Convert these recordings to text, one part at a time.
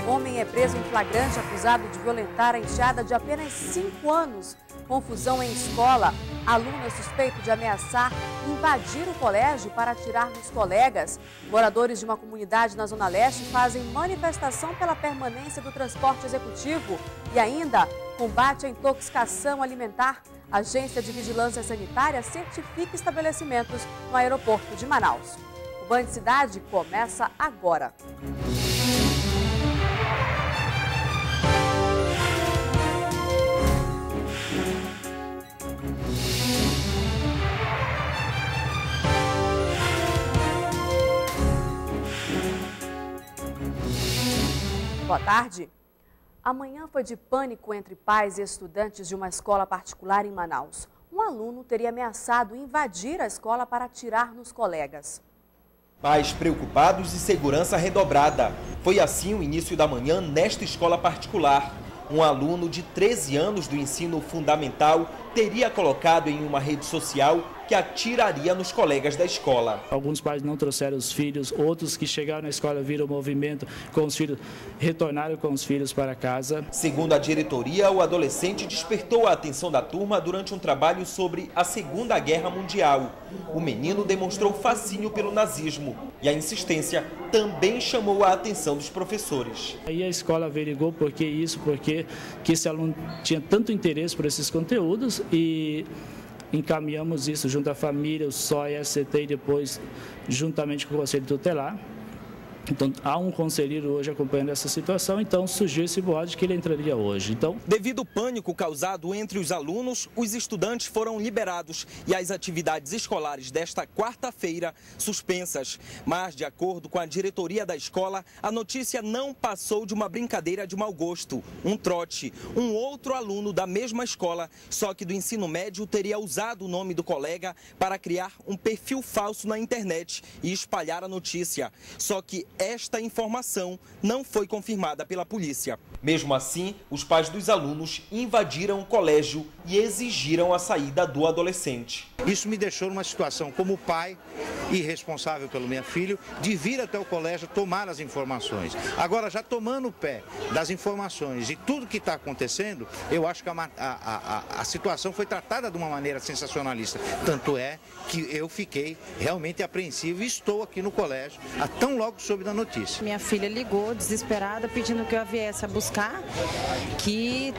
Homem é preso em flagrante acusado de violentar a enteada de apenas 5 anos. Confusão em escola. Aluno é suspeito de ameaçar e invadir o colégio para atirar nos colegas. Moradores de uma comunidade na Zona Leste fazem manifestação pela permanência do transporte executivo. E ainda, combate à intoxicação alimentar. Agência de Vigilância Sanitária certifica estabelecimentos no aeroporto de Manaus. O Band Cidade começa agora. Boa tarde. Amanhã foi de pânico entre pais e estudantes de uma escola particular em Manaus. Um aluno teria ameaçado invadir a escola para atirar nos colegas. Pais preocupados e segurança redobrada. Foi assim o início da manhã nesta escola particular. Um aluno de 13 anos do ensino fundamental teria colocado em uma rede social que atiraria nos colegas da escola. Alguns pais não trouxeram os filhos, outros que chegaram na escola viram o movimento com os filhos, retornaram com os filhos para casa. Segundo a diretoria, o adolescente despertou a atenção da turma durante um trabalho sobre a Segunda Guerra Mundial. O menino demonstrou fascínio pelo nazismo e a insistência também chamou a atenção dos professores. Aí a escola averigou porque esse aluno tinha tanto interesse por esses conteúdos e encaminhamos isso junto à família, o SOI, a CT e depois juntamente com o Conselho Tutelar. Então, há um conselheiro hoje acompanhando essa situação, então surgiu esse boato de que ele entraria hoje. Devido ao pânico causado entre os alunos, os estudantes foram liberados e as atividades escolares desta quarta-feira suspensas. Mas, de acordo com a diretoria da escola, a notícia não passou de uma brincadeira de mau gosto. Um trote. Um outro aluno da mesma escola, só que do ensino médio, teria usado o nome do colega para criar um perfil falso na internet e espalhar a notícia. Só que esta informação não foi confirmada pela polícia. Mesmo assim, os pais dos alunos invadiram o colégio e exigiram a saída do adolescente. Isso me deixou numa situação como pai e responsável pelo meu filho de vir até o colégio tomar as informações. Agora, já tomando o pé das informações e tudo que está acontecendo, eu acho que a situação foi tratada de uma maneira sensacionalista. Tanto é que eu fiquei realmente apreensivo e estou aqui no colégio, tão logo soube da notícia. Minha filha ligou desesperada pedindo que eu viesse a buscar, que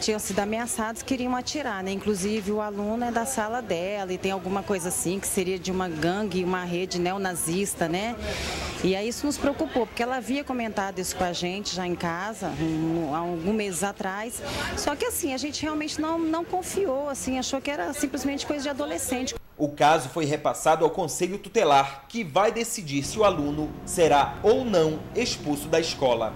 tinham sido ameaçados, queriam atirar, né? Inclusive o aluno é da sala dela e tem alguma coisa assim que seria de uma gangue, uma rede neonazista, né? E aí isso nos preocupou, porque ela havia comentado isso com a gente já em casa, há alguns meses atrás. Só que assim, a gente realmente não confiou, assim, achou que era simplesmente coisa de adolescente. O caso foi repassado ao Conselho Tutelar, que vai decidir se o aluno será ou não expulso da escola.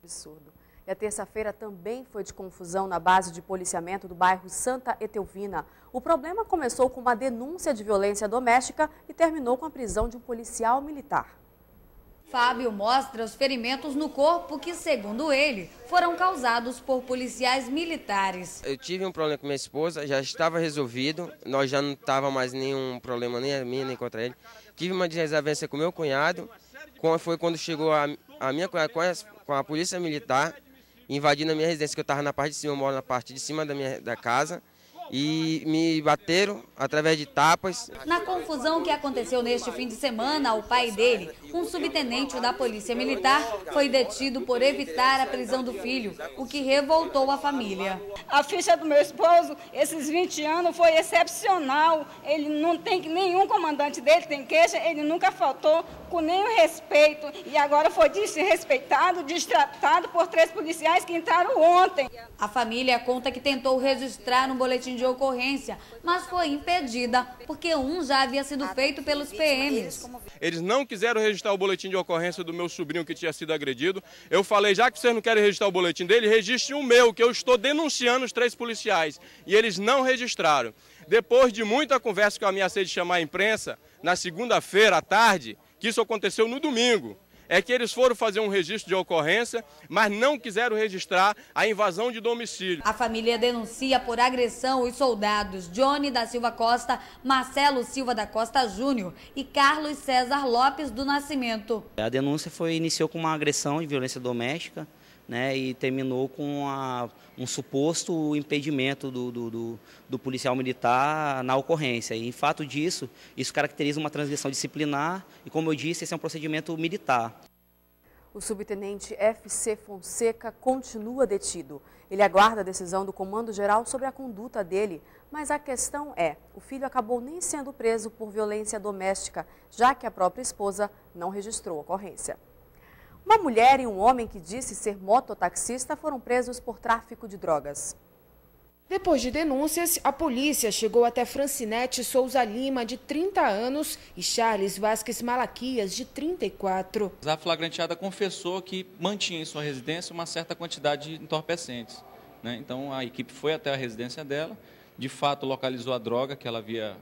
Absurdo. E a terça-feira também foi de confusão na base de policiamento do bairro Santa Etelvina. O problema começou com uma denúncia de violência doméstica e terminou com a prisão de um policial militar. Fábio mostra os ferimentos no corpo que, segundo ele, foram causados por policiais militares. Eu tive um problema com minha esposa, já estava resolvido, nós já não tava mais nenhum problema nem a mim nem contra ele. Tive uma desavença com meu cunhado, foi quando chegou a minha cunhada com a polícia militar, invadindo a minha residência, que eu estava na parte de cima, eu moro na parte de cima da casa. E me bateram através de tapas. Na confusão que aconteceu neste fim de semana, o pai dele, um subtenente da Polícia Militar, foi detido por evitar a prisão do filho, o que revoltou a família. A ficha do meu esposo, esses 20 anos, foi excepcional. Ele não tem nenhum comandante dele, tem queixa, ele nunca faltou com nenhum respeito. E agora foi desrespeitado, destratado por 3 policiais que entraram ontem. A família conta que tentou registrar um boletim de ocorrência, mas foi impedida, porque um já havia sido feito pelos PMs. Eles não quiseram registrar o boletim de ocorrência do meu sobrinho que tinha sido agredido. Eu falei, já que vocês não querem registrar o boletim dele, registre o meu, que eu estou denunciando os 3 policiais. E eles não registraram. Depois de muita conversa que eu ameacei de chamar a imprensa, na segunda-feira à tarde, que isso aconteceu no domingo, é que eles foram fazer um registro de ocorrência, mas não quiseram registrar a invasão de domicílio. A família denuncia por agressão os soldados Johnny da Silva Costa, Marcelo Silva da Costa Júnior e Carlos César Lopes do Nascimento. A denúncia iniciou com uma agressão de violência doméstica, né, e terminou com um suposto impedimento do policial militar na ocorrência. E, em fato disso, isso caracteriza uma transgressão disciplinar e, como eu disse, esse é um procedimento militar. O subtenente FC Fonseca continua detido. Ele aguarda a decisão do Comando Geral sobre a conduta dele, mas a questão é, o filho acabou nem sendo preso por violência doméstica, já que a própria esposa não registrou a ocorrência. Uma mulher e um homem que disse ser mototaxista foram presos por tráfico de drogas. Depois de denúncias, a polícia chegou até Francinete Souza Lima, de 30 anos, e Charles Vasques Malaquias, de 34. A flagranteada confessou que mantinha em sua residência uma certa quantidade de entorpecentes, né? Então a equipe foi até a residência dela, de fato localizou a droga que ela havia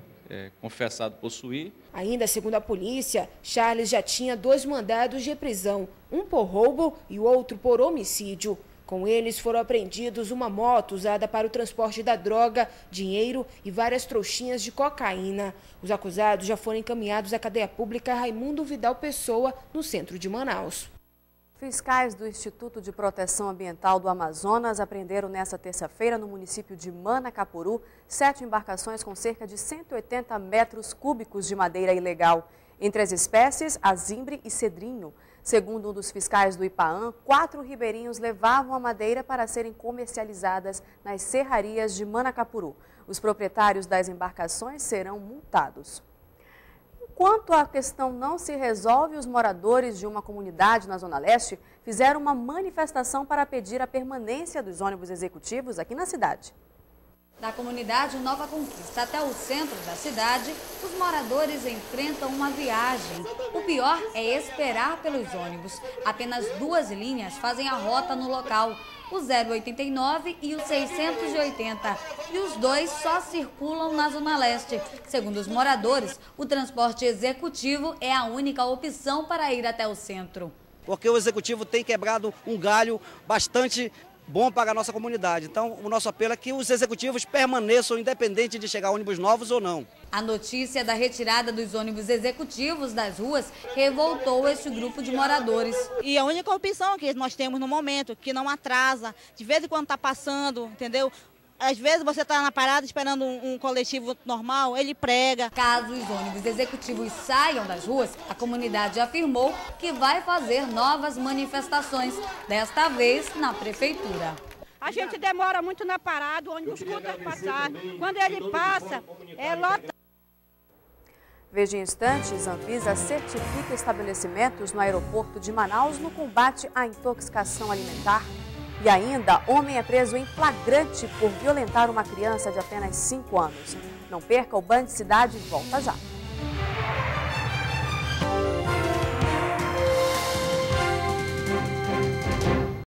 confessado possuir. Ainda segundo a polícia, Charles já tinha 2 mandados de prisão, um por roubo e o outro por homicídio. Com eles foram apreendidos uma moto usada para o transporte da droga, dinheiro e várias trouxinhas de cocaína. Os acusados já foram encaminhados à cadeia pública Raimundo Vidal Pessoa, no centro de Manaus. Fiscais do Instituto de Proteção Ambiental do Amazonas apreenderam nesta terça-feira, no município de Manacapuru, 7 embarcações com cerca de 180 metros cúbicos de madeira ilegal. Entre as espécies, azimbre e cedrinho. Segundo um dos fiscais do IPAAM, 4 ribeirinhos levavam a madeira para serem comercializadas nas serrarias de Manacapuru. Os proprietários das embarcações serão multados. Enquanto a questão não se resolve, os moradores de uma comunidade na Zona Leste fizeram uma manifestação para pedir a permanência dos ônibus executivos aqui na cidade. Da comunidade Nova Conquista até o centro da cidade, os moradores enfrentam uma viagem. O pior é esperar pelos ônibus. Apenas 2 linhas fazem a rota no local, o 089 e o 680. E os 2 só circulam na Zona Leste. Segundo os moradores, o transporte executivo é a única opção para ir até o centro. Porque o executivo tem quebrado um galho bastante bom para a nossa comunidade. Então, o nosso apelo é que os executivos permaneçam, independente de chegar ônibus novos ou não. A notícia da retirada dos ônibus executivos das ruas revoltou este grupo de moradores. E a única opção que nós temos no momento, que não atrasa, de vez em quando está passando, entendeu? Às vezes você está na parada esperando um coletivo normal, ele prega. Caso os ônibus executivos saiam das ruas, a comunidade afirmou que vai fazer novas manifestações, desta vez na prefeitura. A gente demora muito na parada, o ônibus custa passar. Quando ele passa, é lotado. Veja em instantes, Anvisa certifica estabelecimentos no aeroporto de Manaus no combate à intoxicação alimentar. E ainda, homem é preso em flagrante por violentar uma criança de apenas 5 anos. Não perca o Band Cidade, volta já.